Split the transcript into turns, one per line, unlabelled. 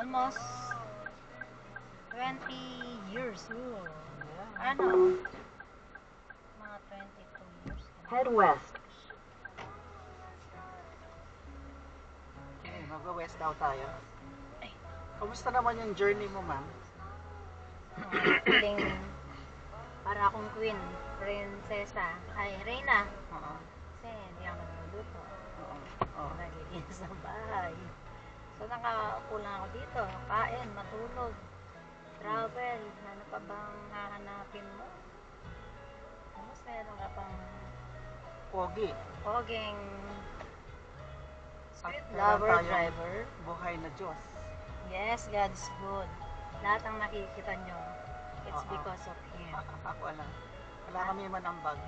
almost 20 years. Ooh.
Yeah.
Ano? Mga 22 years.
Head west.
Okay, mag-west daw tayo.
Ay.
Kamusta naman yung journey mo, ma'am?
Feeling para akong queen, prinsesa, ay reyna.
Oo.
Kasi hindi ako nagluluto.
Oo. Oo.
Naglilinis ng bahay. So nakaupo lang ako dito, kain, matulog, travel, ano pa bang hahanapin mo? Mas meron ka pang
Pogi.
poging
At
street
meron
lover,
tayong
driver.
buhay na Diyos.
Yes, God's good. Lahat ng nakikita nyo, it's
Oo.
because of Him.
Ako alam. Wala kami manambag.